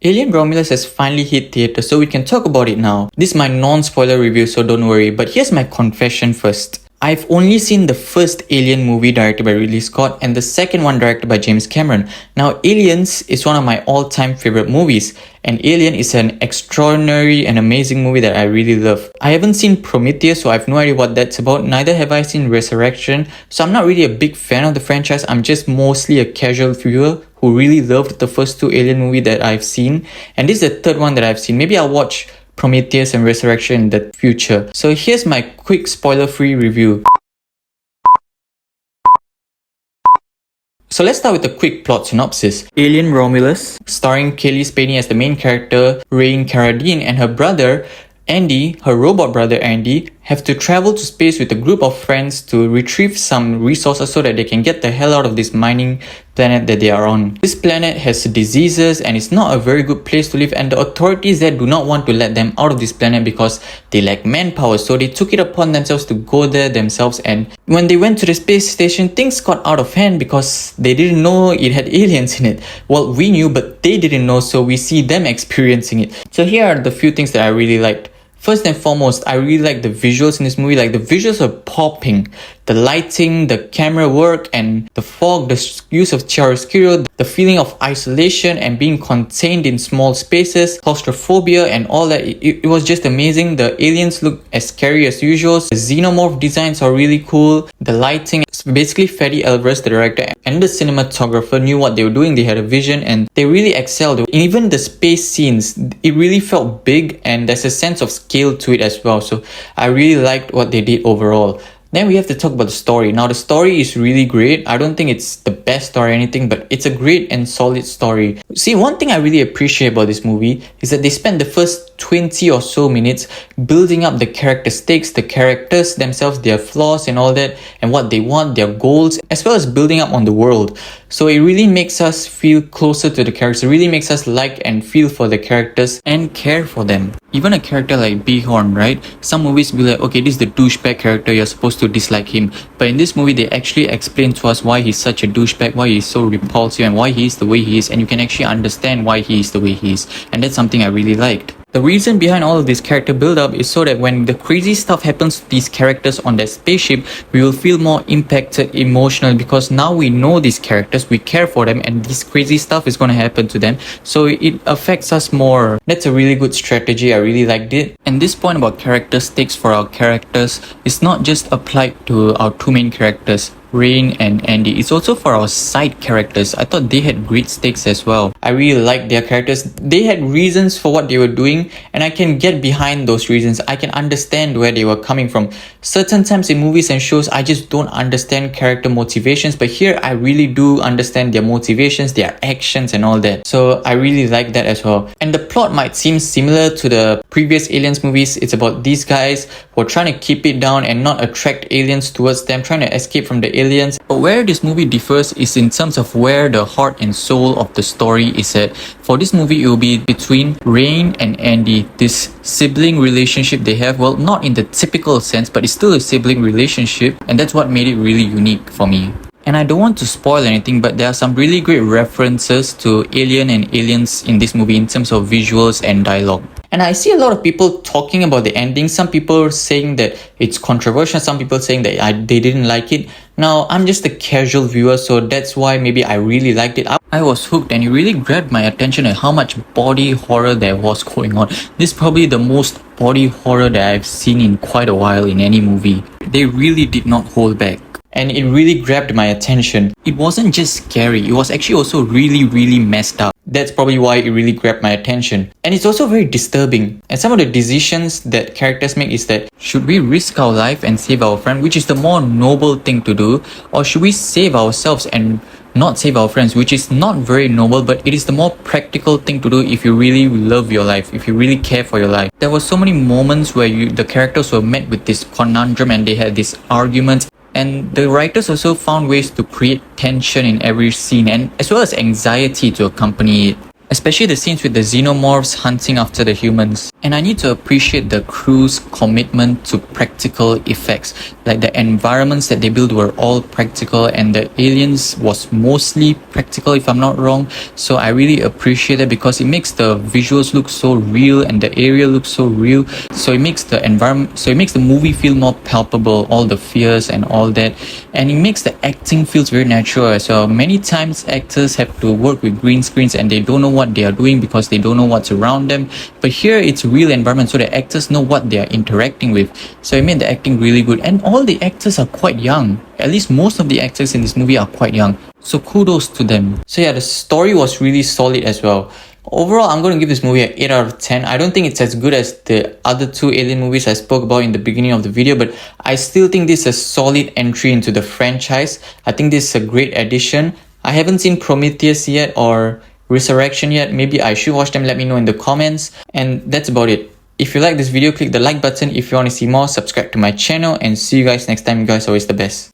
Alien Romulus has finally hit theatre, so we can talk about it now. This is my non-spoiler review, so don't worry, but here's my confession first. I've only seen the first Alien movie directed by Ridley Scott and the second one directed by James Cameron. Now, Aliens is one of my all-time favorite movies, and Alien is an extraordinary and amazing movie that I really love. I haven't seen Prometheus, so I have no idea what that's about. Neither have I seen Resurrection, so I'm not really a big fan of the franchise. I'm just mostly a casual viewer who really loved the first two Alien movies that I've seen, and this is the third one that I've seen. Maybe I'll watch Prometheus and Resurrection in the future. So here's my quick spoiler-free review. So let's start with a quick plot synopsis. Alien Romulus, starring Cailee Spaeny as the main character, Rain Carradine and her brother Andy, her robot brother Andy, have to travel to space with a group of friends to retrieve some resources so that they can get the hell out of this mining planet that they are on. This planet has diseases and it's not a very good place to live, and the authorities there do not want to let them out of this planet because they lack manpower, so they took it upon themselves to go there themselves. And when they went to the space station, things got out of hand because they didn't know it had aliens in it. Well, we knew, but they didn't know, so we see them experiencing it. So here are the few things that I really liked. First and foremost, I really like the visuals in this movie. Like, the visuals are popping. The lighting, the camera work, and the fog, the use of chiaroscuro, the feeling of isolation and being contained in small spaces, claustrophobia and all that. It was just amazing. The aliens look as scary as usual. The xenomorph designs are really cool. The lighting, basically Fede Alvarez, the director and the cinematographer, knew what they were doing. They had a vision and they really excelled. Even the space scenes, it really felt big and there's a sense of scale to it as well. So I really liked what they did overall. Then we have to talk about the story. Now, the story is really great. I don't think it's the best story or anything, but it's a great and solid story. See, one thing I really appreciate about this movie is that they spent the first 20 or so minutes building up the character stakes, the characters themselves, their flaws and all that, and what they want, their goals, as well as building up on the world. So it really makes us feel closer to the characters. It really makes us like and feel for the characters and care for them. Even a character like Horn, right? Some movies be like, okay, this is the douchebag character, you're supposed to dislike him. But in this movie, they actually explain to us why he's such a douchebag, why he's so repulsive, and why he is the way he is. And you can actually understand why he is the way he is. And that's something I really liked. The reason behind all of this character build-up is so that when the crazy stuff happens to these characters on that spaceship, we will feel more impacted emotionally because now we know these characters, we care for them, and this crazy stuff is going to happen to them. So it affects us more. That's a really good strategy. I really liked it. And this point about character stakes for our characters is not just applied to our two main characters, Rain and Andy. It's also for our side characters. I thought they had great stakes as well. I really liked their characters. They had reasons for what they were doing, and I can get behind those reasons. I can understand where they were coming from. Certain times in movies and shows, I just don't understand character motivations, but here I really do understand their motivations, their actions and all that. So I really like that as well. And the plot might seem similar to the previous Aliens movies. It's about these guys who are trying to keep it down and not attract aliens towards them, trying to escape from the aliens. But where this movie differs is in terms of where the heart and soul of the story is at. For this movie, it will be between Rain and Andy, this sibling relationship they have. Well, not in the typical sense, but it's still a sibling relationship, and that's what made it really unique for me. And I don't want to spoil anything, but there are some really great references to Alien and Aliens in this movie in terms of visuals and dialogue. And I see a lot of people talking about the ending. Some people saying that it's controversial. Some people saying that they didn't like it. Now, I'm just a casual viewer, so that's why maybe I really liked it. I was hooked and it really grabbed my attention at how much body horror there was going on. This is probably the most body horror that I've seen in quite a while in any movie. They really did not hold back. And it really grabbed my attention. It wasn't just scary, it was actually also really messed up. That's probably why it really grabbed my attention. And it's also very disturbing. And some of the decisions that characters make is that, should we risk our life and save our friend, which is the more noble thing to do, or should we save ourselves and not save our friends, which is not very noble, but it is the more practical thing to do if you really love your life, if you really care for your life. There were so many moments where the characters were met with this conundrum and they had these arguments. And the writers also found ways to create tension in every scene, and as well as anxiety to accompany it. Especially the scenes with the xenomorphs hunting after the humans. And I need to appreciate the crew's commitment to practical effects. Like the environments that they built were all practical and the aliens was mostly practical if I'm not wrong. So I really appreciate it because it makes the visuals look so real and the area look so real. So it makes the environment, so it makes the movie feel more palpable, all the fears and all that. And it makes the acting feels very natural. So many times actors have to work with green screens and they don't know what they are doing because they don't know what's around them. But here it's real environment, so the actors know what they are interacting with. So it made the acting really good. And all the actors are quite young. At least most of the actors in this movie are quite young. So kudos to them. So yeah, the story was really solid as well. Overall, I'm going to give this movie an 8 out of 10. I don't think it's as good as the other two Alien movies I spoke about in the beginning of the video, but I still think this is a solid entry into the franchise. I think this is a great addition. I haven't seen Prometheus yet or Resurrection yet. Maybe I should watch them. Let me know in the comments. And that's about it. If you like this video, click the like button. If you want to see more, subscribe to my channel, and see you guys next time. You guys are always the best.